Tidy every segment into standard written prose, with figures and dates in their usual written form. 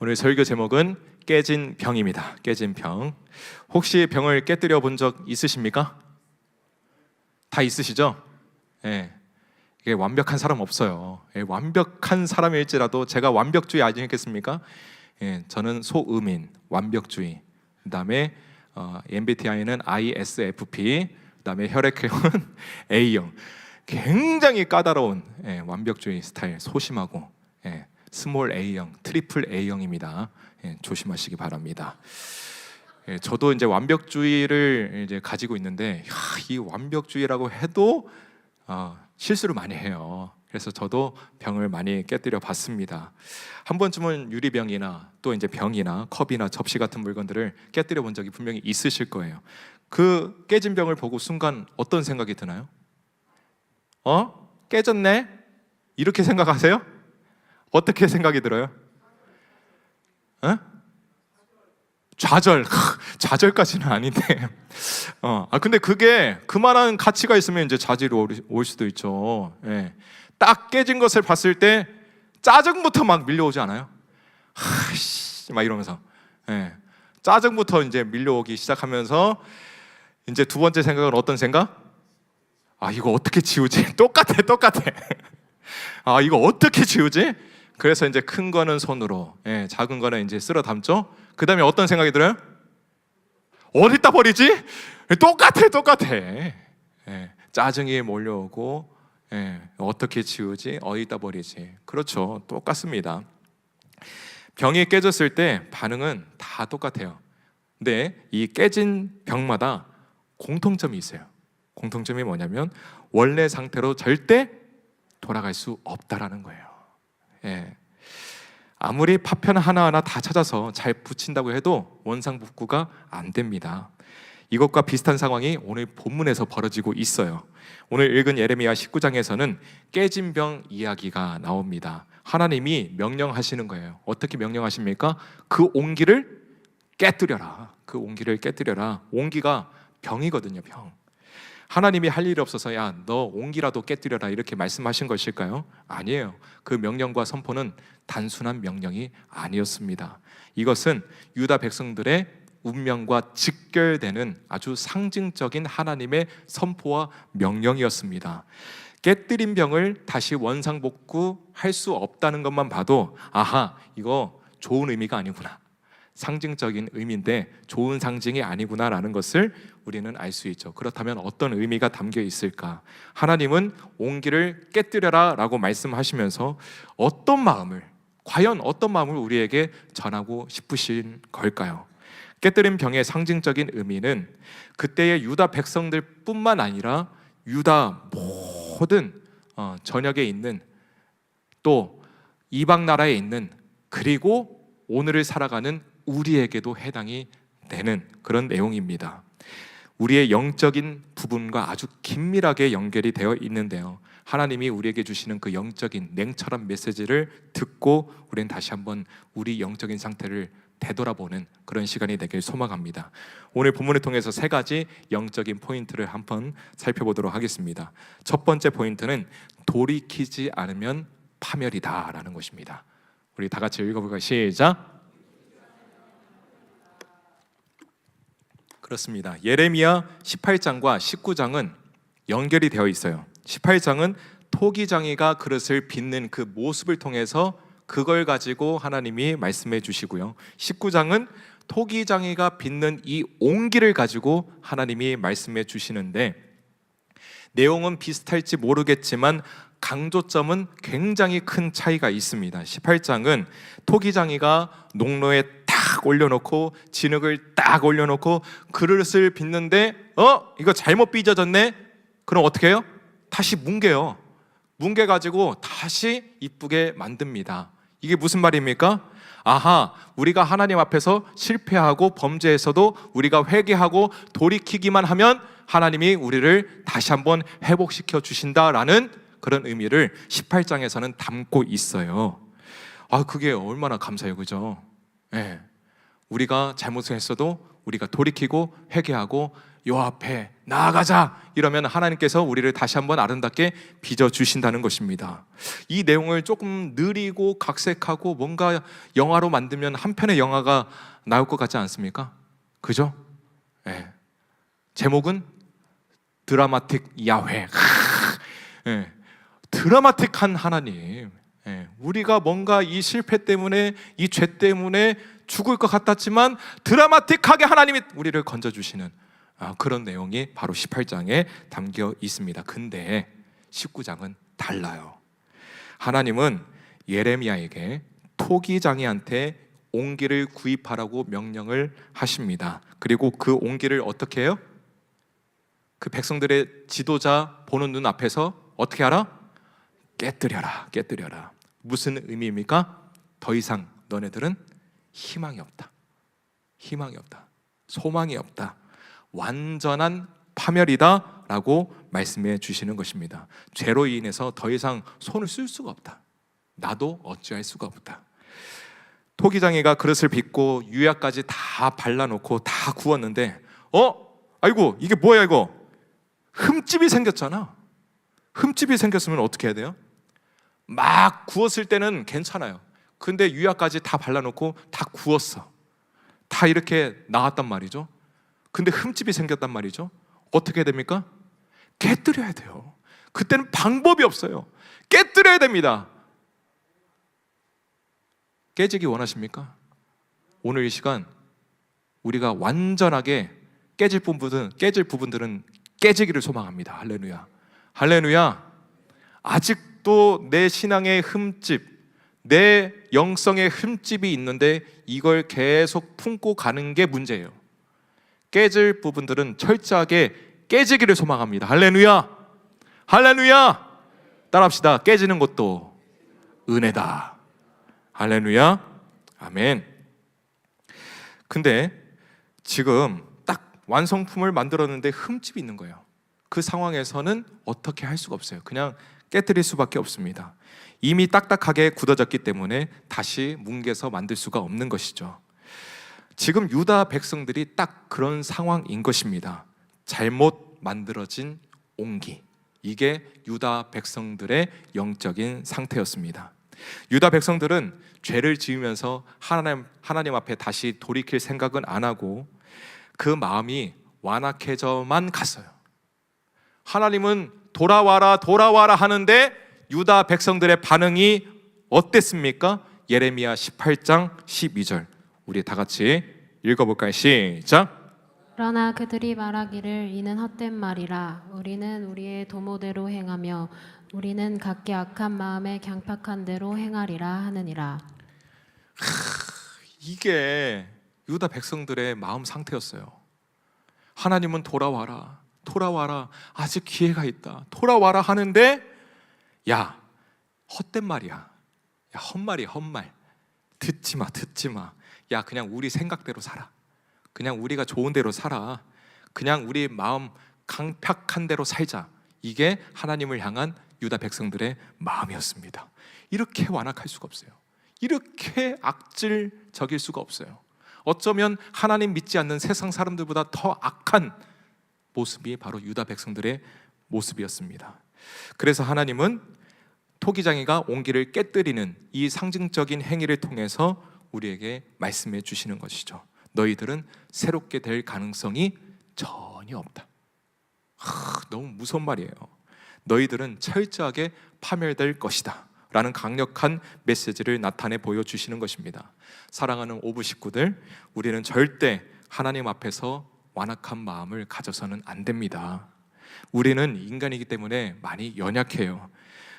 오늘 설교 제목은 깨진 병입니다. 깨진 병. 혹시 병을 깨뜨려 본 적 있으십니까? 다 있으시죠? 예. 이게 완벽한 사람 없어요. 예, 완벽한 사람일지라도 제가 완벽주의 아니겠습니까? 예, 저는 소음인, 완벽주의. 그다음에 MBTI는 ISFP. 그다음에 혈액형은 A형. 굉장히 까다로운 완벽주의 스타일, 소심하고 스몰 A형, 트리플 A형입니다. 조심하시기 바랍니다. 저도 이제 완벽주의를 이제 가지고 있는데 이 완벽주의라고 해도 실수를 많이 해요. 그래서 저도 병을 많이 깨뜨려 봤습니다. 한 번쯤은 유리병이나 또 이제 병이나 컵이나 접시 같은 물건들을 깨뜨려 본 적이 분명히 있으실 거예요. 그 깨진 병을 보고 순간 어떤 생각이 드나요? 깨졌네? 이렇게 생각하세요? 어떻게 생각이 들어요? 좌절. 좌절까지는 아닌데. 근데 그게 그만한 가치가 있으면 이제 좌절이 올 수도 있죠. 예. 딱 깨진 것을 봤을 때 짜증부터 막 밀려오지 않아요? 막 이러면서. 예. 짜증부터 이제 밀려오기 시작하면서 이제 두 번째 생각은 어떤 생각? 이거 어떻게 지우지? 똑같아. 이거 어떻게 지우지? 그래서 이제 큰 거는 손으로, 작은 거는 이제 쓸어 담죠. 그 다음에 어떤 생각이 들어요? 어디다 버리지? 똑같아. 짜증이 몰려오고, 어떻게 지우지? 어디다 버리지? 그렇죠. 똑같습니다. 병이 깨졌을 때 반응은 다 똑같아요. 근데 이 깨진 병마다 공통점이 있어요. 공통점이 뭐냐면 원래 상태로 절대 돌아갈 수 없다라는 거예요. 아무리 파편 하나하나 다 찾아서 잘 붙인다고 해도 원상복구가 안 됩니다. 이것과 비슷한 상황이 오늘 본문에서 벌어지고 있어요. 오늘 읽은 예레미야 19장에서는 깨진 병 이야기가 나옵니다. 하나님이 명령하시는 거예요. 어떻게 명령하십니까? 그 온기를 깨뜨려라. 그 온기를 깨뜨려라. 온기가 병이거든요. 병. 하나님이 할 일이 없어서 너 온기라도 깨뜨려라 이렇게 말씀하신 것일까요? 아니에요. 그 명령과 선포는 단순한 명령이 아니었습니다. 이것은 유다 백성들의 운명과 직결되는 아주 상징적인 하나님의 선포와 명령이었습니다. 깨뜨린 병을 다시 원상복구할 수 없다는 것만 봐도 이거 좋은 의미가 아니구나, 상징적인 의미인데 좋은 상징이 아니구나라는 것을 우리는 알 수 있죠. 그렇다면 어떤 의미가 담겨 있을까? 하나님은 온기를 깨뜨려라 라고 말씀하시면서 과연 어떤 마음을 우리에게 전하고 싶으신 걸까요? 깨뜨린 병의 상징적인 의미는 그때의 유다 백성들 뿐만 아니라 유다 모든 전역에 있는, 또 이방 나라에 있는, 그리고 오늘을 살아가는 우리에게도 해당이 되는 그런 내용입니다. 우리의 영적인 부분과 아주 긴밀하게 연결이 되어 있는데요. 하나님이 우리에게 주시는 그 영적인 냉철한 메시지를 듣고 우리는 다시 한번 우리 영적인 상태를 되돌아보는 그런 시간이 되길 소망합니다. 오늘 본문을 통해서 세 가지 영적인 포인트를 한번 살펴보도록 하겠습니다. 첫 번째 포인트는 돌이키지 않으면 파멸이다라는 것입니다. 우리 다 같이 읽어볼까요? 시작. 그렇습니다. 예레미야 18장과 19장은 연결이 되어 있어요. 18장은 토기장이가 그릇을 빚는 그 모습을 통해서 그걸 가지고 하나님이 말씀해 주시고요. 19장은 토기장이가 빚는 이 온기를 가지고 하나님이 말씀해 주시는데 내용은 비슷할지 모르겠지만 강조점은 굉장히 큰 차이가 있습니다. 18장은 토기장이가 농로에 딱 올려놓고 진흙을 딱 올려놓고 그릇을 빚는데 이거 잘못 빚어졌네? 그럼 어떻게 해요? 다시 뭉개요. 뭉개가지고 다시 이쁘게 만듭니다. 이게 무슨 말입니까? 우리가 하나님 앞에서 실패하고 범죄에서도 우리가 회개하고 돌이키기만 하면 하나님이 우리를 다시 한번 회복시켜 주신다라는 그런 의미를 18장에서는 담고 있어요. 그게 얼마나 감사해요, 그죠? 우리가 잘못을 했어도 우리가 돌이키고 회개하고 여호와 앞에 나아가자 이러면 하나님께서 우리를 다시 한번 아름답게 빚어주신다는 것입니다. 이 내용을 조금 느리고 각색하고 뭔가 영화로 만들면 한 편의 영화가 나올 것 같지 않습니까? 그죠? 네. 제목은 드라마틱 야훼. 네. 드라마틱한 하나님. 네. 우리가 뭔가 이 실패 때문에, 이 죄 때문에 죽을 것 같았지만 드라마틱하게 하나님이 우리를 건져주시는 그런 내용이 바로 18장에 담겨 있습니다. 근데 19장은 달라요. 하나님은 예레미야에게 토기장이한테 옹기를 구입하라고 명령을 하십니다. 그리고 그 옹기를 어떻게 해요? 그 백성들의 지도자 보는 눈 앞에서 어떻게 하라? 깨뜨려라, 깨뜨려라. 무슨 의미입니까? 더 이상 너네들은 희망이 없다. 희망이 없다. 소망이 없다. 완전한 파멸이다 라고 말씀해 주시는 것입니다. 죄로 인해서 더 이상 손을 쓸 수가 없다. 나도 어찌할 수가 없다. 토기장이가 그릇을 빚고 유약까지 다 발라놓고 다 구웠는데 아이고 이게 뭐야 이거? 흠집이 생겼잖아. 흠집이 생겼으면 어떻게 해야 돼요? 막 구웠을 때는 괜찮아요. 근데 유약까지 다 발라놓고 다 구웠어. 다 이렇게 나왔단 말이죠. 근데 흠집이 생겼단 말이죠. 어떻게 해야 됩니까? 깨뜨려야 돼요. 그때는 방법이 없어요. 깨뜨려야 됩니다. 깨지기 원하십니까? 오늘 이 시간 우리가 완전하게 깨질 부분들은 깨지기를 소망합니다. 할렐루야. 할렐루야. 아직도 내 신앙의 흠집, 내 영성의 흠집이 있는데 이걸 계속 품고 가는 게 문제예요. 깨질 부분들은 철저하게 깨지기를 소망합니다. 할렐루야. 할렐루야. 따라합시다. 깨지는 것도 은혜다. 할렐루야. 아멘. 근데 지금 딱 완성품을 만들었는데 흠집이 있는 거예요. 그 상황에서는 어떻게 할 수가 없어요. 그냥 깨뜨릴 수밖에 없습니다. 이미 딱딱하게 굳어졌기 때문에 다시 뭉개서 만들 수가 없는 것이죠. 지금 유다 백성들이 딱 그런 상황인 것입니다. 잘못 만들어진 옹기. 이게 유다 백성들의 영적인 상태였습니다. 유다 백성들은 죄를 지으면서 하나님 앞에 다시 돌이킬 생각은 안 하고 그 마음이 완악해져만 갔어요. 하나님은 돌아와라 돌아와라 하는데 유다 백성들의 반응이 어땠습니까? 예레미야 18장 12절 우리 다 같이 읽어볼까요? 시작. 그러나 그들이 말하기를 이는 헛된 말이라. 우리는 우리의 도모대로 행하며 우리는 각기 악한 마음에 강팍한 대로 행하리라 하느니라. 이게 유다 백성들의 마음 상태였어요. 하나님은 돌아와라 돌아와라 아직 기회가 있다 돌아와라 하는데 야 헛된 말이야. 야 헛말이야 헛말. 듣지마 듣지마. 야 그냥 우리 생각대로 살아. 그냥 우리가 좋은 대로 살아. 그냥 우리 마음 강팍한 대로 살자. 이게 하나님을 향한 유다 백성들의 마음이었습니다. 이렇게 완악할 수가 없어요. 이렇게 악질적일 수가 없어요. 어쩌면 하나님 믿지 않는 세상 사람들보다 더 악한 모습이 바로 유다 백성들의 모습이었습니다. 그래서 하나님은 토기장이가 옹기를 깨뜨리는 이 상징적인 행위를 통해서 우리에게 말씀해 주시는 것이죠. 너희들은 새롭게 될 가능성이 전혀 없다. 너무 무서운 말이에요. 너희들은 철저하게 파멸될 것이다 라는 강력한 메시지를 나타내 보여주시는 것입니다. 사랑하는 오부 식구들, 우리는 절대 하나님 앞에서 완악한 마음을 가져서는 안 됩니다. 우리는 인간이기 때문에 많이 연약해요.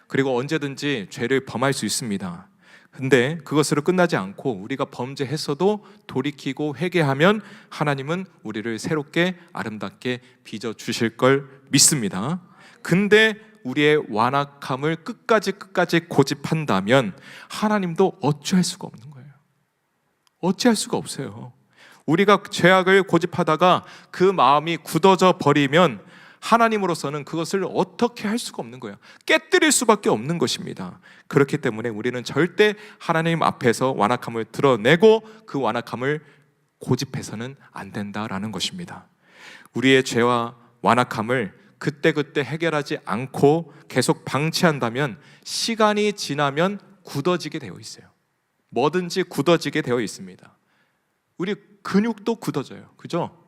그리고 언제든지 죄를 범할 수 있습니다. 근데 그것으로 끝나지 않고 우리가 범죄했어도 돌이키고 회개하면 하나님은 우리를 새롭게 아름답게 빚어주실 걸 믿습니다. 근데 우리의 완악함을 끝까지 고집한다면 하나님도 어찌할 수가 없는 거예요. 어찌할 수가 없어요. 우리가 죄악을 고집하다가 그 마음이 굳어져 버리면 하나님으로서는 그것을 어떻게 할 수가 없는 거예요. 깨뜨릴 수밖에 없는 것입니다. 그렇기 때문에 우리는 절대 하나님 앞에서 완악함을 드러내고 그 완악함을 고집해서는 안 된다라는 것입니다. 우리의 죄와 완악함을 그때그때 해결하지 않고 계속 방치한다면 시간이 지나면 굳어지게 되어 있어요. 뭐든지 굳어지게 되어 있습니다. 우리 근육도 굳어져요. 그죠?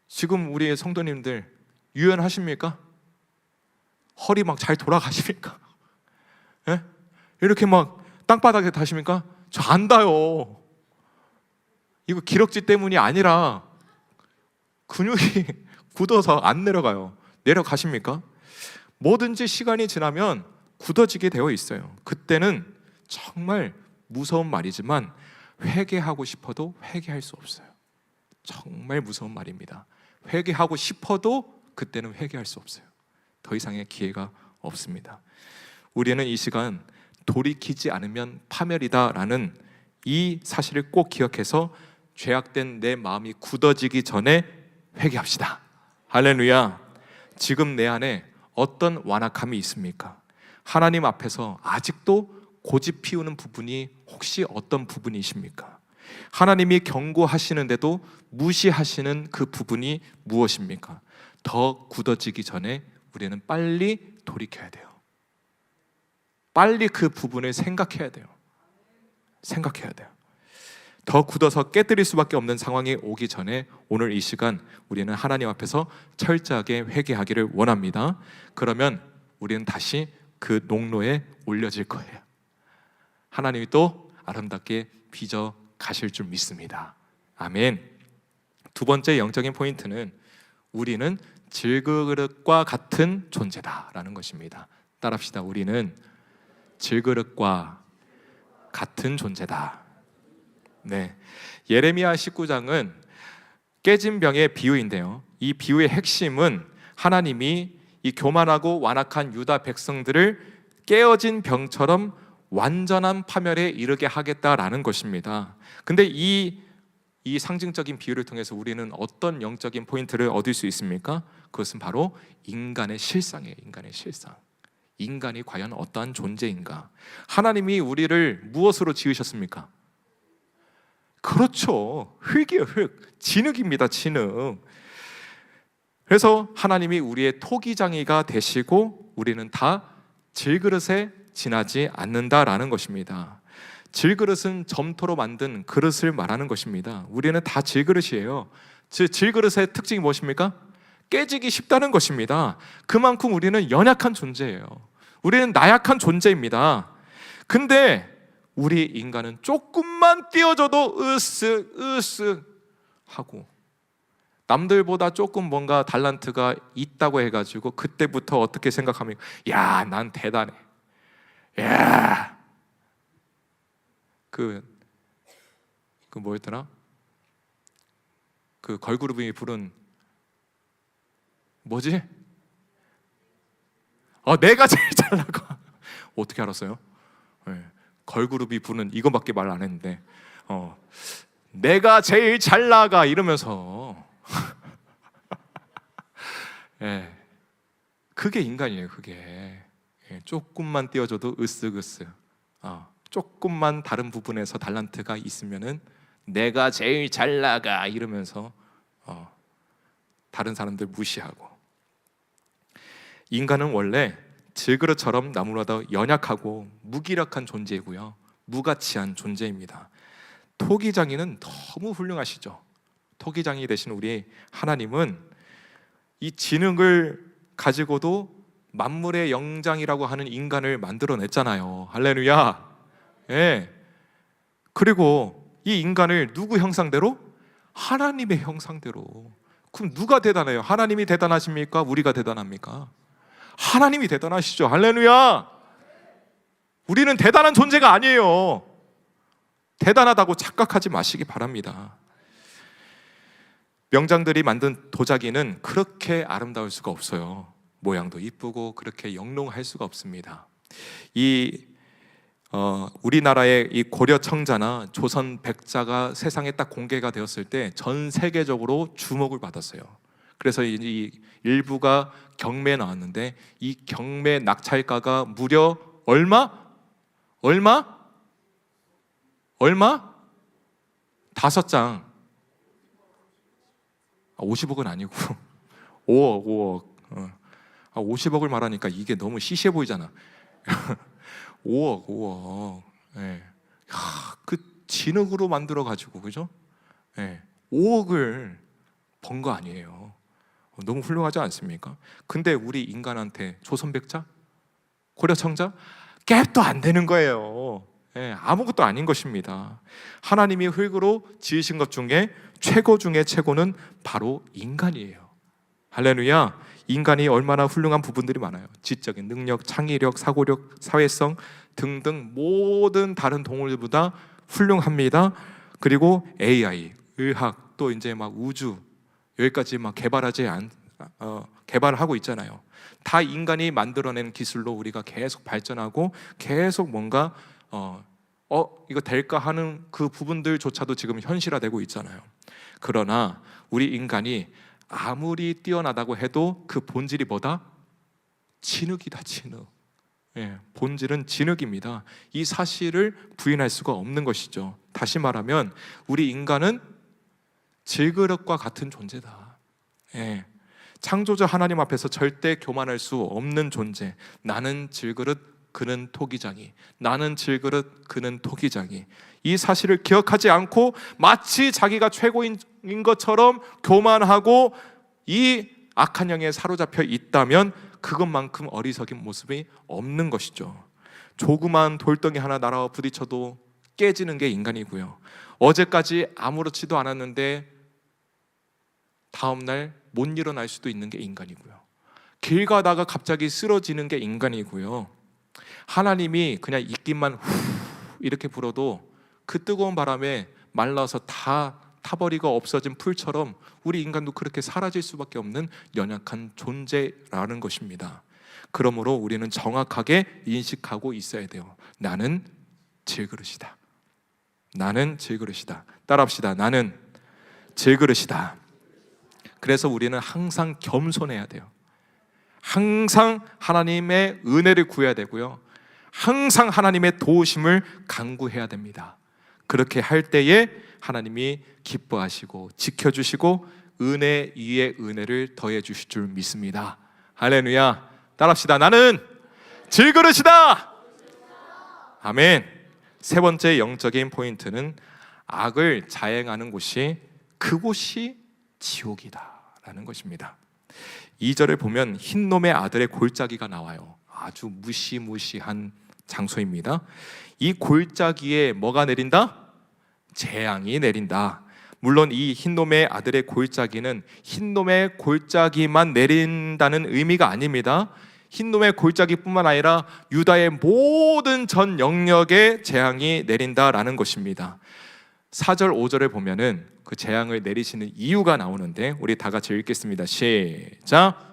지금 우리 성도님들 유연하십니까? 허리 막 잘 돌아가십니까? 예? 이렇게 막 땅바닥에 다십니까? 저 안 닿아요. 이거 기럭지 때문이 아니라 근육이 굳어서 안 내려가요. 내려가십니까? 뭐든지 시간이 지나면 굳어지게 되어 있어요. 그때는 정말 무서운 말이지만 회개하고 싶어도 회개할 수 없어요. 정말 무서운 말입니다. 회개하고 싶어도 그때는 회개할 수 없어요. 더 이상의 기회가 없습니다. 우리는 이 시간 돌이키지 않으면 파멸이다라는 이 사실을 꼭 기억해서 죄악된 내 마음이 굳어지기 전에 회개합시다. 할렐루야. 지금 내 안에 어떤 완악함이 있습니까? 하나님 앞에서 아직도 고집 피우는 부분이 혹시 어떤 부분이십니까? 하나님이 경고하시는데도 무시하시는 그 부분이 무엇입니까? 더 굳어지기 전에 우리는 빨리 돌이켜야 돼요. 빨리 그 부분을 생각해야 돼요. 생각해야 돼요. 더 굳어서 깨뜨릴 수밖에 없는 상황이 오기 전에 오늘 이 시간 우리는 하나님 앞에서 철저하게 회개하기를 원합니다. 그러면 우리는 다시 그 농로에 올려질 거예요. 하나님이 또 아름답게 빚어 가실 줄 믿습니다. 아멘. 두 번째 영적인 포인트는 우리는 질그릇과 같은 존재다라는 것입니다. 따라합시다. 우리는 질그릇과 같은 존재다. 네, 예레미야 19장은 깨진 병의 비유인데요. 이 비유의 핵심은 하나님이 이 교만하고 완악한 유다 백성들을 깨어진 병처럼 완전한 파멸에 이르게 하겠다라는 것입니다. 근데 이 상징적인 비유를 통해서 우리는 어떤 영적인 포인트를 얻을 수 있습니까? 그것은 바로 인간의 실상이에요. 인간의 실상. 인간이 과연 어떠한 존재인가? 하나님이 우리를 무엇으로 지으셨습니까? 그렇죠. 흙이에요. 흙. 진흙입니다. 진흙. 그래서 하나님이 우리의 토기장이가 되시고 우리는 다 질그릇에 지나지 않는다라는 것입니다. 질그릇은 점토로 만든 그릇을 말하는 것입니다. 우리는 다 질그릇이에요. 질그릇의 특징이 무엇입니까? 깨지기 쉽다는 것입니다. 그만큼 우리는 연약한 존재예요. 우리는 나약한 존재입니다. 근데 우리 인간은 조금만 띄워줘도 으쓱 하고 남들보다 조금 뭔가 달란트가 있다고 해가지고 그때부터 어떻게 생각합니까? 야, 난 대단해. 야, 그 뭐였더라? 그 걸그룹이 부른 뭐지? 내가 제일 잘 나가. 어떻게 알았어요? 네. 걸그룹이 부른 이거밖에 말 안 했는데 내가 제일 잘 나가 이러면서 예, 그게 인간이에요. 그게 조금만 띄워줘도 으쓱으쓱 조금만 다른 부분에서 달란트가 있으면은 내가 제일 잘 나가 이러면서 다른 사람들 무시하고 인간은 원래 질그릇처럼 나무보다 연약하고 무기력한 존재이고요. 무가치한 존재입니다. 토기장이는 너무 훌륭하시죠. 토기장이 되신 우리 하나님은 이 지능을 가지고도 만물의 영장이라고 하는 인간을 만들어냈잖아요. 할렐루야. 예. 그리고 이 인간을 누구 형상대로? 하나님의 형상대로. 그럼 누가 대단해요? 하나님이 대단하십니까? 우리가 대단합니까? 하나님이 대단하시죠. 할렐루야. 우리는 대단한 존재가 아니에요. 대단하다고 착각하지 마시기 바랍니다. 명장들이 만든 도자기는 그렇게 아름다울 수가 없어요. 모양도 이쁘고 그렇게 영롱할 수가 없습니다. 우리나라의 이 고려 청자나 조선 백자가 세상에 딱 공개가 되었을 때 전 세계적으로 주목을 받았어요. 그래서 이 일부가 경매에 나왔는데 이 경매 낙찰가가 무려 얼마? 5장. 50억은 아니고 5억. 50억을 말하니까 이게 너무 시시해 보이잖아. 5억. 예. 그 진흙으로 만들어 가지고, 그죠? 예. 5억을 번 거 아니에요. 너무 훌륭하지 않습니까? 근데 우리 인간한테 조선백자, 고려청자 갭도 안 되는 거예요. 예, 아무것도 아닌 것입니다. 하나님이 흙으로 지으신 것 중에 최고 중에 최고는 바로 인간이에요. 할렐루야. 인간이 얼마나 훌륭한 부분들이 많아요. 지적인 능력, 창의력, 사고력, 사회성 등등 모든 다른 동물들보다 훌륭합니다. 그리고 AI, 의학, 또 이제 막 우주 여기까지 막 개발하고 있잖아요. 다 인간이 만들어낸 기술로 우리가 계속 발전하고 계속 뭔가 이거 될까 하는 그 부분들조차도 지금 현실화되고 있잖아요. 그러나 우리 인간이 아무리 뛰어나다고 해도 그 본질이 뭐다? 진흙이다, 진흙. 예, 본질은 진흙입니다. 이 사실을 부인할 수가 없는 것이죠. 다시 말하면 우리 인간은 질그릇과 같은 존재다. 예, 창조자 하나님 앞에서 절대 교만할 수 없는 존재. 나는 질그릇, 그는 토기장이. 나는 질그릇, 그는 토기장이. 이 사실을 기억하지 않고 마치 자기가 최고인 것처럼 교만하고 이 악한 영에 사로잡혀 있다면 그것만큼 어리석인 모습이 없는 것이죠. 조그만 돌덩이 하나 날아와 부딪혀도 깨지는 게 인간이고요. 어제까지 아무렇지도 않았는데 다음날 못 일어날 수도 있는 게 인간이고요. 길 가다가 갑자기 쓰러지는 게 인간이고요. 하나님이 그냥 입김만 후 이렇게 불어도 그 뜨거운 바람에 말라서 다 타버리고 없어진 풀처럼 우리 인간도 그렇게 사라질 수밖에 없는 연약한 존재라는 것입니다. 그러므로 우리는 정확하게 인식하고 있어야 돼요. 나는 질그릇이다. 나는 질그릇이다. 따라합시다. 나는 질그릇이다. 그래서 우리는 항상 겸손해야 돼요. 항상 하나님의 은혜를 구해야 되고요. 항상 하나님의 도우심을 간구해야 됩니다. 그렇게 할 때에 하나님이 기뻐하시고 지켜주시고 은혜 위에 은혜를 더해 주실 줄 믿습니다. 할렐루야. 따라합시다. 나는 질그릇이다. 아멘. 세 번째 영적인 포인트는 악을 자행하는 곳이 그곳이 지옥이다라는 것입니다. 2절을 보면 흰놈의 아들의 골짜기가 나와요. 아주 무시무시한 장소입니다. 이 골짜기에 뭐가 내린다? 재앙이 내린다. 물론 이 흰놈의 아들의 골짜기는 흰놈의 골짜기만 내린다는 의미가 아닙니다. 흰놈의 골짜기뿐만 아니라 유다의 모든 전 영역에 재앙이 내린다라는 것입니다. 4절 5절을 보면은 그 재앙을 내리시는 이유가 나오는데 우리 다 같이 읽겠습니다. 시작.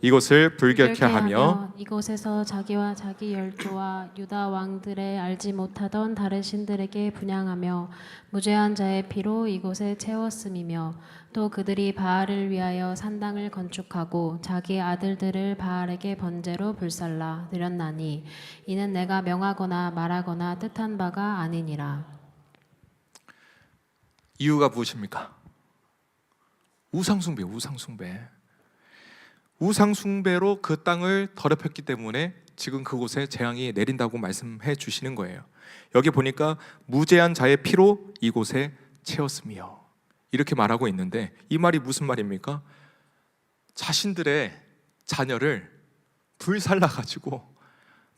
이곳을 불결케 하며 이곳에서 자기와 자기 열조와 유다 왕들의 알지 못하던 다른 신들에게 분향하며 무죄한 자의 피로 이곳에 채웠음이며 또 그들이 바알을 위하여 산당을 건축하고 자기 아들들을 바알에게 번제로 불살라 드렸나니 이는 내가 명하거나 말하거나 뜻한 바가 아니니라. 이유가 무엇입니까? 우상숭배. 우상숭배로 그 땅을 더럽혔기 때문에 지금 그곳에 재앙이 내린다고 말씀해 주시는 거예요. 여기 보니까 무죄한 자의 피로 이곳에 채웠으며 이렇게 말하고 있는데 이 말이 무슨 말입니까? 자신들의 자녀를 불살라가지고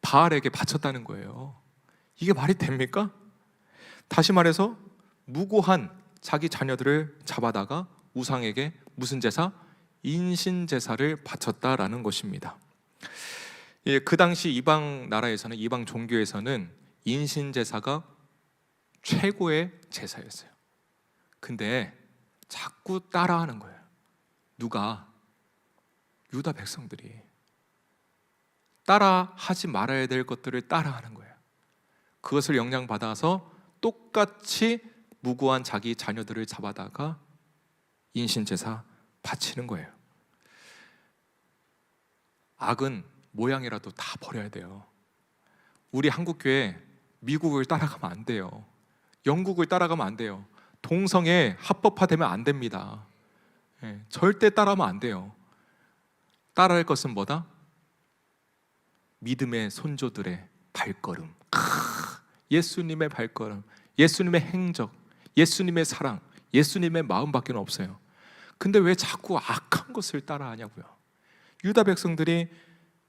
바알에게 바쳤다는 거예요. 이게 말이 됩니까? 다시 말해서 무고한 자기 자녀들을 잡아다가 우상에게 무슨 제사? 인신 제사를 바쳤다라는 것입니다. 예, 그 당시 이방 나라에서는, 이방 종교에서는 인신 제사가 최고의 제사였어요. 근데 자꾸 따라하는 거예요. 누가? 유다 백성들이 따라하지 말아야 될 것들을 따라하는 거예요. 그것을 영향받아서 똑같이 무고한 자기 자녀들을 잡아다가 인신 제사 바치는 거예요. 악은 모양이라도 다 버려야 돼요. 우리 한국교회 미국을 따라가면 안 돼요. 영국을 따라가면 안 돼요. 동성애 합법화되면 안 됩니다. 절대 따라하면 안 돼요. 따라할 것은 뭐다? 믿음의 손조들의 발걸음, 예수님의 발걸음, 예수님의 행적, 예수님의 사랑, 예수님의 마음밖에 없어요. 근데 왜 자꾸 악한 것을 따라하냐고요. 유다 백성들이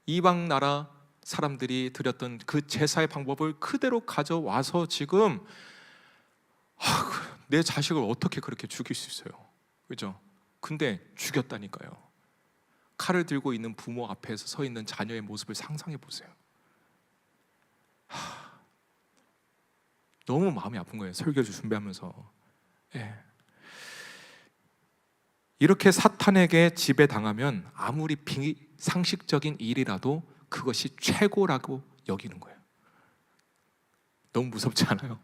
이방 나라 사람들이 드렸던 그 제사의 방법을 그대로 가져와서 지금 내 자식을 어떻게 그렇게 죽일 수 있어요? 그죠? 근데 죽였다니까요. 칼을 들고 있는 부모 앞에서 서 있는 자녀의 모습을 상상해 보세요. 너무 마음이 아픈 거예요. 설교를 준비하면서. 이렇게 사탄에게 지배당하면 아무리 비상식적인 일이라도 그것이 최고라고 여기는 거예요. 너무 무섭지 않아요?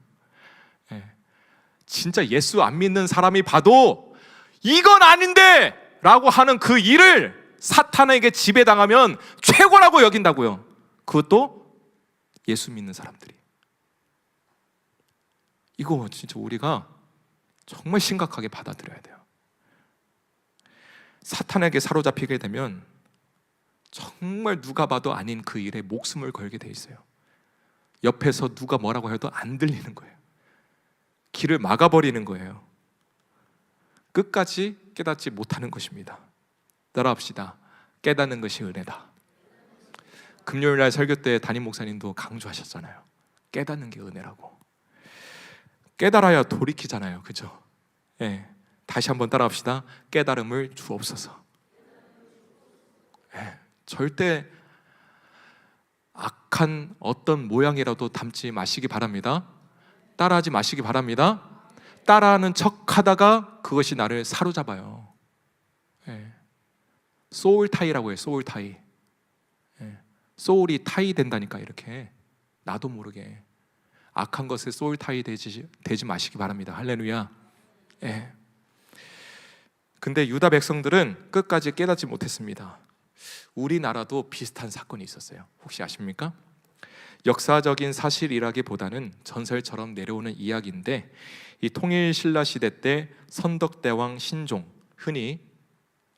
진짜 예수 안 믿는 사람이 봐도 이건 아닌데! 라고 하는 그 일을 사탄에게 지배당하면 최고라고 여긴다고요. 그것도 예수 믿는 사람들이. 이거 진짜 우리가 정말 심각하게 받아들여야 돼요. 사탄에게 사로잡히게 되면 정말 누가 봐도 아닌 그 일에 목숨을 걸게 돼 있어요. 옆에서 누가 뭐라고 해도 안 들리는 거예요. 길을 막아버리는 거예요. 끝까지 깨닫지 못하는 것입니다. 따라합시다. 깨닫는 것이 은혜다. 금요일날 설교 때 담임 목사님도 강조하셨잖아요. 깨닫는 게 은혜라고. 깨달아야 돌이키잖아요. 그죠? 다시 한번 따라합시다. 깨달음을 주옵소서. 절대 악한 어떤 모양이라도 담지 마시기 바랍니다. 따라하지 마시기 바랍니다. 따라하는 척 하다가 그것이 나를 사로잡아요. 소울 타이라고 해요. 소울 타이. 소울이 타이 된다니까. 이렇게 나도 모르게 악한 것에 소울 타이 되지 마시기 바랍니다. 할렐루야. 근데 유다 백성들은 끝까지 깨닫지 못했습니다. 우리나라도 비슷한 사건이 있었어요. 혹시 아십니까? 역사적인 사실이라기보다는 전설처럼 내려오는 이야기인데, 이 통일신라 시대 때 선덕대왕 신종, 흔히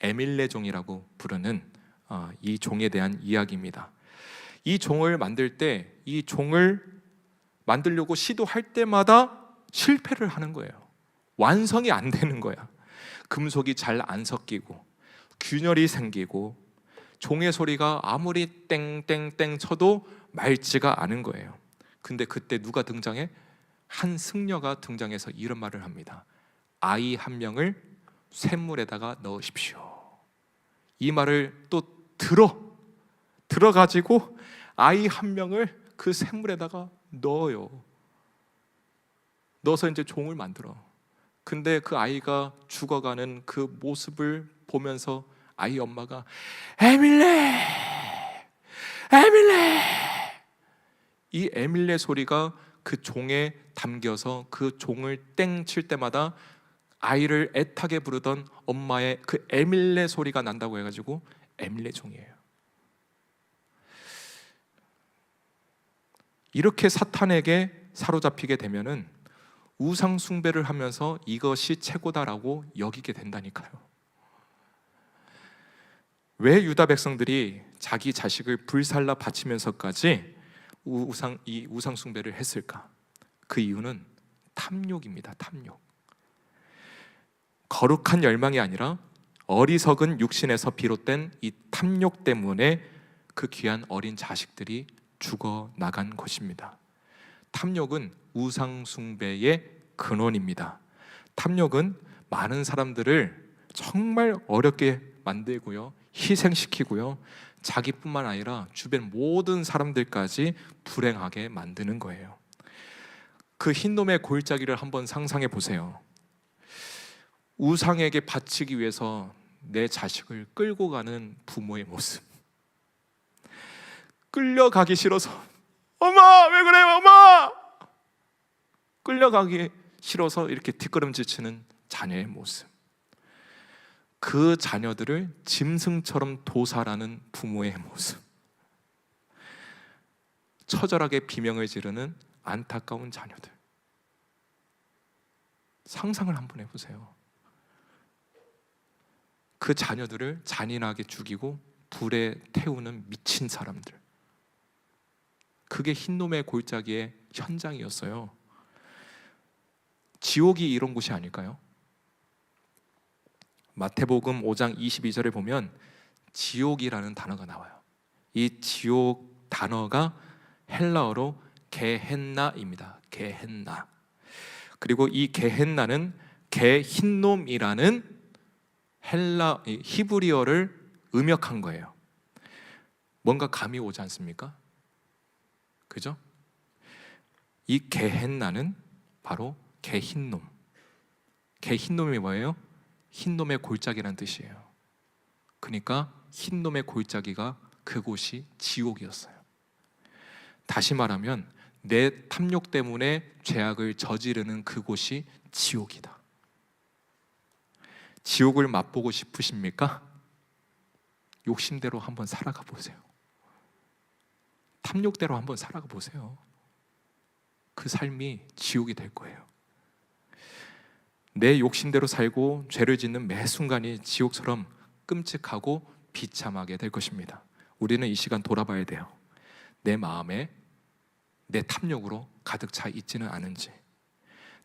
에밀레종이라고 부르는 이 종에 대한 이야기입니다. 이 종을 만들 때 이 종을 만들려고 시도할 때마다 실패를 하는 거예요. 완성이 안 되는 거야. 금속이 잘 안 섞이고 균열이 생기고 종의 소리가 아무리 땡땡땡 쳐도 맑지가 않은 거예요. 근데 그때 누가 등장해? 한 승려가 등장해서 이런 말을 합니다. 아이 한 명을 샘물에다가 넣으십시오. 이 말을 또 들어가지고 아이 한 명을 그 샘물에다가 넣어요. 넣어서 이제 종을 만들어. 근데 그 아이가 죽어가는 그 모습을 보면서 아이 엄마가 에밀레! 에밀레! 이 에밀레 소리가 그 종에 담겨서 그 종을 땡 칠 때마다 아이를 애타게 부르던 엄마의 그 에밀레 소리가 난다고 해가지고 에밀레 종이에요. 이렇게 사탄에게 사로잡히게 되면은 우상 숭배를 하면서 이것이 최고다라고 여기게 된다니까요. 왜 유다 백성들이 자기 자식을 불살라 바치면서까지 이 우상 숭배를 했을까? 그 이유는 탐욕입니다. 탐욕. 거룩한 열망이 아니라 어리석은 육신에서 비롯된 이 탐욕 때문에 그 귀한 어린 자식들이 죽어 나간 것입니다. 탐욕은 우상 숭배의 근원입니다. 탐욕은 많은 사람들을 정말 어렵게 만들고요, 희생시키고요, 자기뿐만 아니라 주변 모든 사람들까지 불행하게 만드는 거예요. 그 흰놈의 골짜기를 한번 상상해 보세요. 우상에게 바치기 위해서 내 자식을 끌고 가는 부모의 모습. 끌려가기 싫어서 엄마 왜 그래요 엄마! 끌려가기 싫어서 이렇게 뒷걸음질 치는 자녀의 모습. 그 자녀들을 짐승처럼 도살하는 부모의 모습. 처절하게 비명을 지르는 안타까운 자녀들. 상상을 한번 해보세요. 그 자녀들을 잔인하게 죽이고 불에 태우는 미친 사람들. 그게 흰놈의 골짜기의 현장이었어요. 지옥이 이런 곳이 아닐까요? 마태복음 5장 22절에 보면 지옥이라는 단어가 나와요. 이 지옥 단어가 헬라어로 게헨나입니다. 게헨나. 그리고 이 게헨나는 게흰놈이라는 히브리어를 음역한 거예요. 뭔가 감이 오지 않습니까? 그죠? 이 게헨나는 바로 게흰놈. 게흰놈이 뭐예요? 흰놈의 골짜기라는 뜻이에요. 그러니까 흰놈의 골짜기가 그곳이 지옥이었어요. 다시 말하면 내 탐욕 때문에 죄악을 저지르는 그곳이 지옥이다. 지옥을 맛보고 싶으십니까? 욕심대로 한번 살아가 보세요. 탐욕대로 한번 살아가 보세요. 그 삶이 지옥이 될 거예요. 내 욕심대로 살고 죄를 짓는 매 순간이 지옥처럼 끔찍하고 비참하게 될 것입니다. 우리는 이 시간 돌아봐야 돼요. 내 마음에 내 탐욕으로 가득 차 있지는 않은지,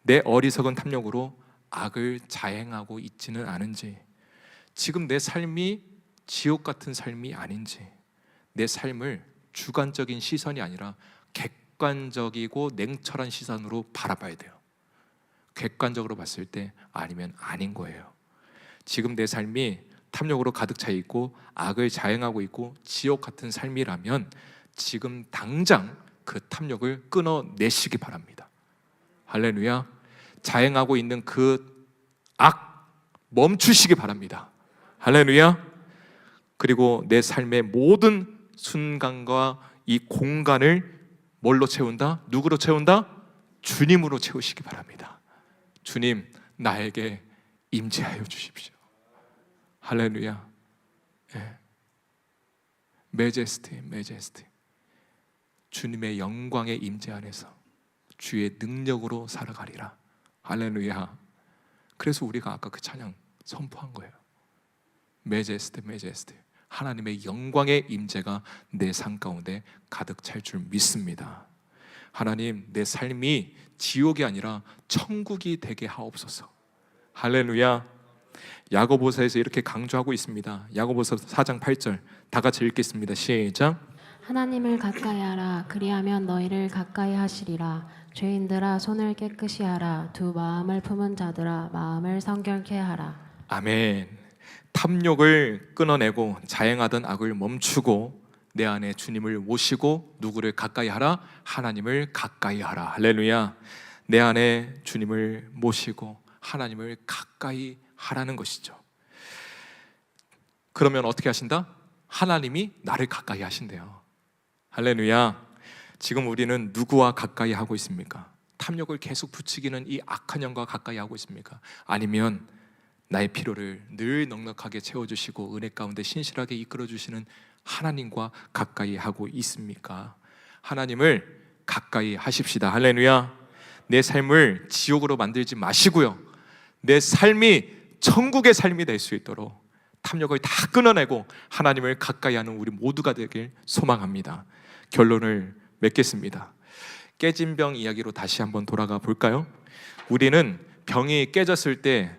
내 어리석은 탐욕으로 악을 자행하고 있지는 않은지, 지금 내 삶이 지옥 같은 삶이 아닌지, 내 삶을 주관적인 시선이 아니라 객관적이고 냉철한 시선으로 바라봐야 돼요. 객관적으로 봤을 때 아니면 아닌 거예요. 지금 내 삶이 탐욕으로 가득 차 있고 악을 자행하고 있고 지옥 같은 삶이라면 지금 당장 그 탐욕을 끊어내시기 바랍니다. 할렐루야. 자행하고 있는 그 악 멈추시기 바랍니다. 할렐루야. 그리고 내 삶의 모든 순간과 이 공간을 뭘로 채운다? 누구로 채운다? 주님으로 채우시기 바랍니다. 주님, 나에게 임재하여 주십시오. 할렐루야. 메제스티, 메제스티. 주님의 영광의 임재 안에서 주의 능력으로 살아가리라. 할렐루야. 그래서 우리가 아까 그 찬양 선포한 거예요. 메제스티, 메제스티. 하나님의 영광의 임재가 내 삶 가운데 가득 찰 줄 믿습니다. 하나님, 내 삶이 지옥이 아니라 천국이 되게 하옵소서. 할렐루야. 야고보서에서 이렇게 강조하고 있습니다. 야고보서 4장 8절 다 같이 읽겠습니다. 시작. 하나님을 가까이 하라. 그리하면 너희를 가까이 하시리라. 죄인들아 손을 깨끗이 하라. 두 마음을 품은 자들아 마음을 성결케 하라. 아멘. 탐욕을 끊어내고 자행하던 악을 멈추고 내 안에 주님을 모시고 누구를 가까이 하라? 하나님을 가까이 하라. 할렐루야. 내 안에 주님을 모시고 하나님을 가까이 하라는 것이죠. 그러면 어떻게 하신다? 하나님이 나를 가까이 하신대요. 할렐루야. 지금 우리는 누구와 가까이 하고 있습니까? 탐욕을 계속 부추기는 이 악한 영과 가까이 하고 있습니까? 아니면 나의 필요를 늘 넉넉하게 채워주시고 은혜 가운데 신실하게 이끌어주시는 하나님과 가까이 하고 있습니까? 하나님을 가까이 하십시다. 할렐루야. 내 삶을 지옥으로 만들지 마시고요, 내 삶이 천국의 삶이 될 수 있도록 탐욕을 다 끊어내고 하나님을 가까이 하는 우리 모두가 되길 소망합니다. 결론을 맺겠습니다. 깨진 병 이야기로 다시 한번 돌아가 볼까요? 우리는 병이 깨졌을 때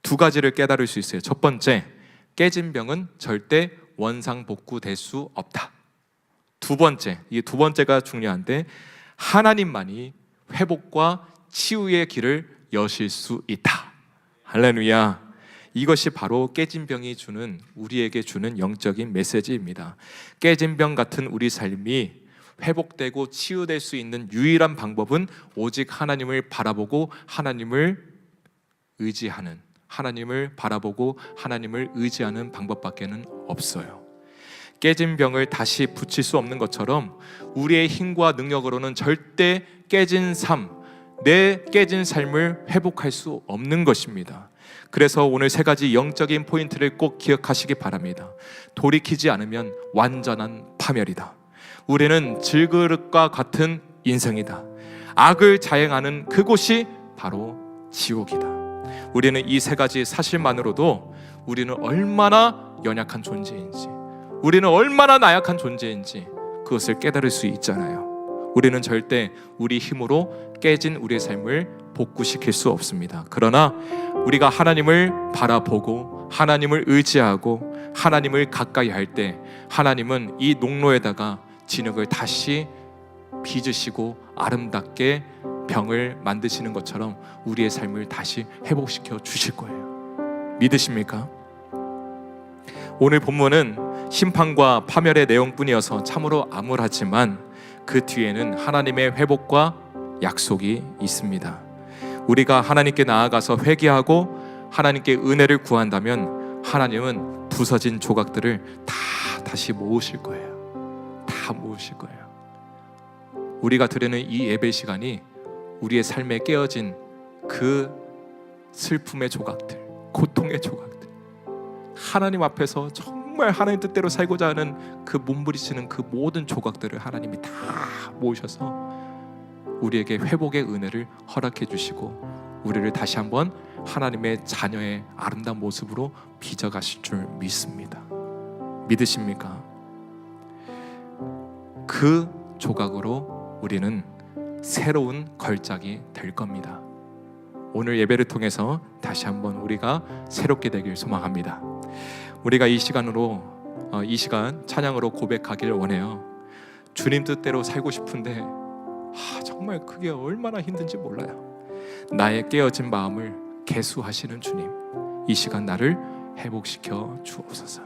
두 가지를 깨달을 수 있어요. 첫 번째, 깨진 병은 절대 원상복구될 수 없다. 두 번째, 이 두 번째가 중요한데, 하나님만이 회복과 치유의 길을 여실 수 있다. 할렐루야. 이것이 바로 깨진 병이 주는, 우리에게 주는 영적인 메시지입니다. 깨진 병 같은 우리 삶이 회복되고 치유될 수 있는 유일한 방법은 오직 하나님을 바라보고 하나님을 의지하는, 하나님을 바라보고 하나님을 의지하는 방법밖에는 없어요. 깨진 병을 다시 붙일 수 없는 것처럼 우리의 힘과 능력으로는 절대 깨진 삶, 내 깨진 삶을 회복할 수 없는 것입니다. 그래서 오늘 세 가지 영적인 포인트를 꼭 기억하시기 바랍니다. 돌이키지 않으면 완전한 파멸이다. 우리는 질그릇과 같은 인생이다. 악을 자행하는 그곳이 바로 지옥이다. 우리는 이 세 가지 사실만으로도 우리는 얼마나 연약한 존재인지, 우리는 얼마나 나약한 존재인지 그것을 깨달을 수 있잖아요. 우리는 절대 우리 힘으로 깨진 우리의 삶을 복구시킬 수 없습니다. 그러나 우리가 하나님을 바라보고 하나님을 의지하고 하나님을 가까이 할 때 하나님은 이 농로에다가 진흙을 다시 빚으시고 아름답게 병을 만드시는 것처럼 우리의 삶을 다시 회복시켜 주실 거예요. 믿으십니까? 오늘 본문은 심판과 파멸의 내용뿐이어서 참으로 암울하지만 그 뒤에는 하나님의 회복과 약속이 있습니다. 우리가 하나님께 나아가서 회개하고 하나님께 은혜를 구한다면 하나님은 부서진 조각들을 다 다시 모으실 거예요. 다 모으실 거예요. 우리가 드리는 이 예배 시간이 우리의 삶에 깨어진 그 슬픔의 조각들, 고통의 조각들, 하나님 앞에서 정말 하나님 뜻대로 살고자 하는 그 몸부리치는 그 모든 조각들을 하나님이 다 모으셔서 우리에게 회복의 은혜를 허락해 주시고 우리를 다시 한번 하나님의 자녀의 아름다운 모습으로 빚어가실 줄 믿습니다. 믿으십니까? 그 조각으로 우리는 새로운 걸작이 될 겁니다. 오늘 예배를 통해서 다시 한번 우리가 새롭게 되길 소망합니다. 우리가 이 시간 찬양으로 고백하길 원해요. 주님 뜻대로 살고 싶은데 정말 그게 얼마나 힘든지 몰라요. 나의 깨어진 마음을 개수하시는 주님, 이 시간 나를 회복시켜 주옵소서.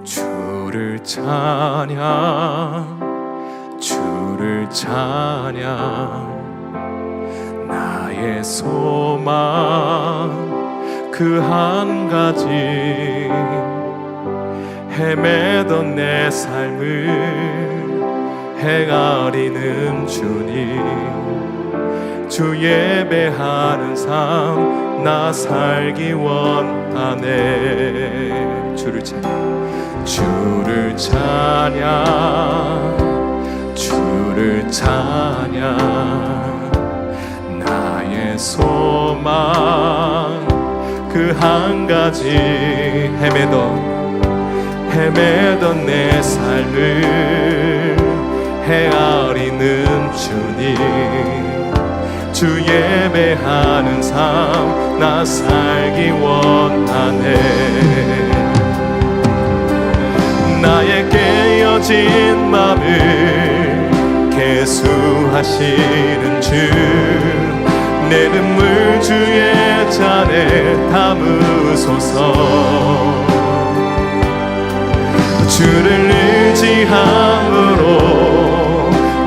주를 찬양, 주를 찬양, 나의 소망 그 한 가지, 헤매던 내 삶을 헤아리는 주님, 주 예배하는 삶 나 살기 원하네. 주를 찬양, 주를 찬양, 주를 찬양, 나의 소망 그 한 가지, 헤매던 내 삶을 헤아리는 주님, 주 예배하는 삶 나 살기 원하네. 나의 깨어진 맘을 개수하시는 주, 내 눈물 주의 잔에 담으소서. 주를 의지함으로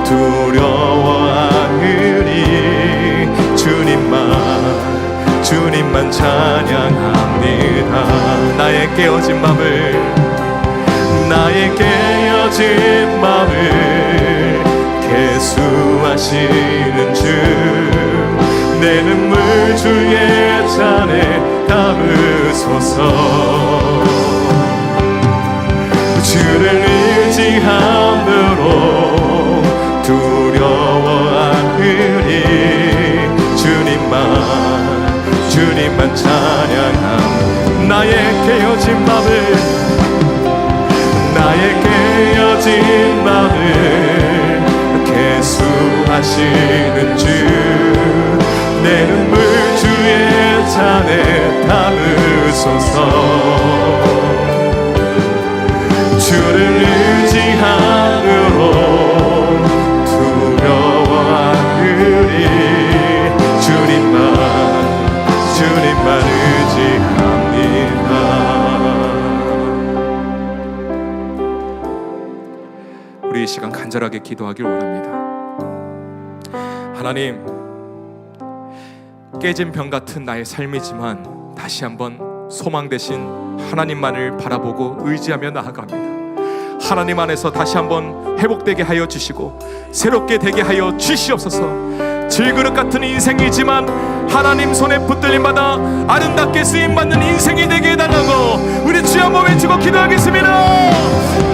두려워하으리, 주님만 찬양합니다. 나의 깨어진 맘을 개수하시는 주, 내 눈물 주의 잔에 담으소서. 주를 의지함으로 두려워하으리, 주님만 찬양함. 나의 깨어진 맘을 개수하시는 주, 내 눈물 주의 잔에 담으소서. 주를 의지함으로 두려워하으리, 주님만 의지합니다. 우리 이 시간 간절하게 기도하길 원합니다. 하나님, 깨진 병 같은 나의 삶이지만 다시 한번 소망 대신 하나님만을 바라보고 의지하며 나아갑니다. 하나님 안에서 다시 한번 회복되게 하여 주시고 새롭게 되게 하여 주시옵소서. 질그릇 같은 인생이지만 하나님 손에 붙들림마다 아름답게 쓰임받는 인생이 되게 해달라고 우리 주 한번 외치고 기도하겠습니다.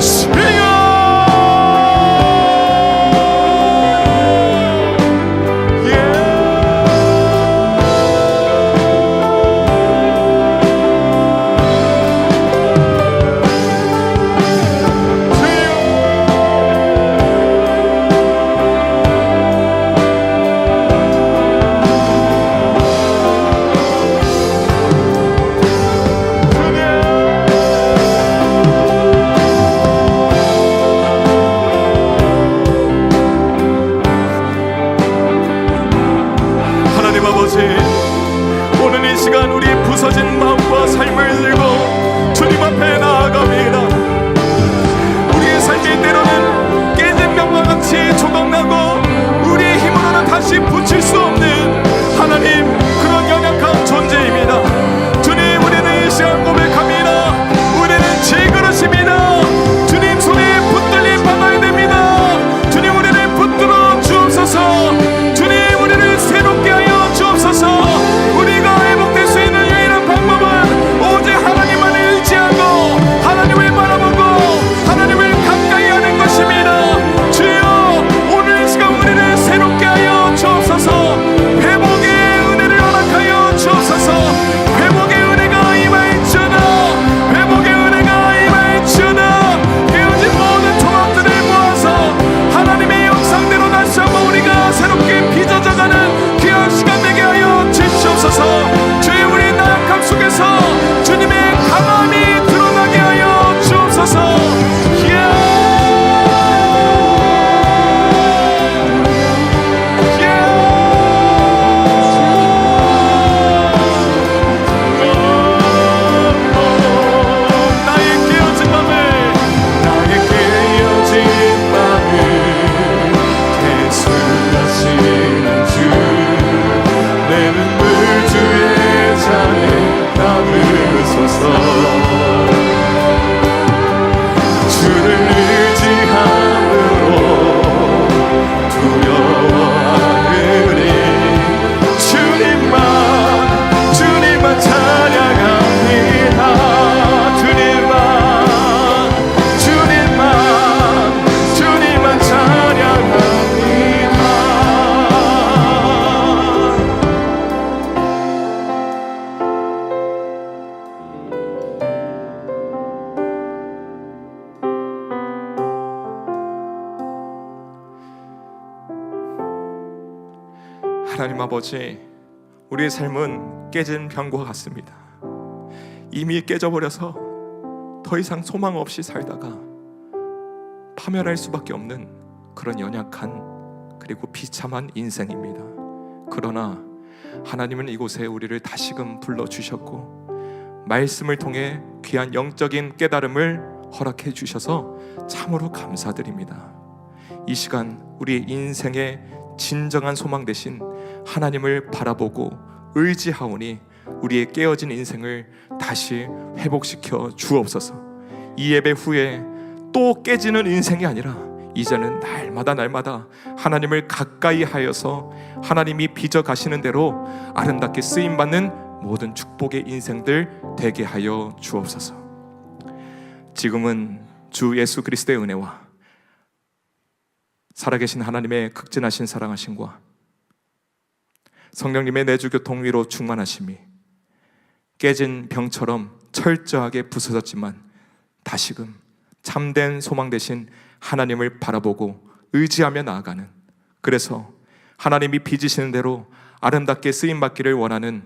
주여! 시간 우리 부서진 마음과 삶을 들고 주님 앞에 나아갑니다. 우리의 삶이 때로는 깨진 병과 같이 조각나고 우리의 힘으로는 다시 붙일 수 없는 하나님, 그런 연약한 존재입니다. 주님, 우리는 이 시간 고백합니다. 우리는 질그릇입니다. 주님 손에 붙들림 받아야 됩니다. 주님, 우리를 붙들어 주옵소서. 주님, 우리를 새롭게 하여 주옵소서. 우리가 회복될 수 있는 유일한 방법은 오직 하나님만을 의지하고 하나님을 바라보고 하나님을 가까이 하는 것입니다. 주여, 오늘 이 시간 우리를 새롭게 하여 주옵소서. 회복의 은혜를 허락하여 주옵소서. 회복의 은혜가 임할지어다. 회복의 은혜가 임할지어다. 깨어진 모든 조각들을 모아서 하나님의 형상대로 다시 한번 우리가 새롭게 빚어져가는 귀한 시간 되게 하여 주시옵소서. 주의 우리 나약함 속에서 주님의 강함이 드러나게 하여 주옵소서. 하나님 아버지, 우리의 삶은 깨진 병과 같습니다. 이미 깨져버려서 더 이상 소망 없이 살다가 파멸할 수밖에 없는 그런 연약한 그리고 비참한 인생입니다. 그러나 하나님은 이곳에 우리를 다시금 불러주셨고 말씀을 통해 귀한 영적인 깨달음을 허락해 주셔서 참으로 감사드립니다. 이 시간 우리의 인생의 진정한 소망 대신 하나님을 바라보고 의지하오니 우리의 깨어진 인생을 다시 회복시켜 주옵소서. 이 예배 후에 또 깨지는 인생이 아니라 이제는 날마다 하나님을 가까이 하여서 하나님이 빚어 가시는 대로 아름답게 쓰임받는 모든 축복의 인생들 되게 하여 주옵소서. 지금은 주 예수 그리스도의 은혜와 살아계신 하나님의 극진하신 사랑하심과 성령님의 내주 교통위로 충만하심이 깨진 병처럼 철저하게 부서졌지만 다시금 참된 소망 대신 하나님을 바라보고 의지하며 나아가는, 그래서 하나님이 빚으시는 대로 아름답게 쓰임받기를 원하는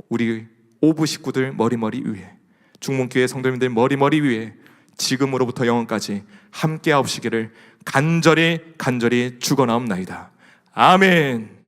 우리 오부 식구들 머리머리 위에, 중문교회 성도님들 머리머리 위에 지금으로부터 영원까지 함께 하옵시기를 간절히 축원하옵나이다. 아멘.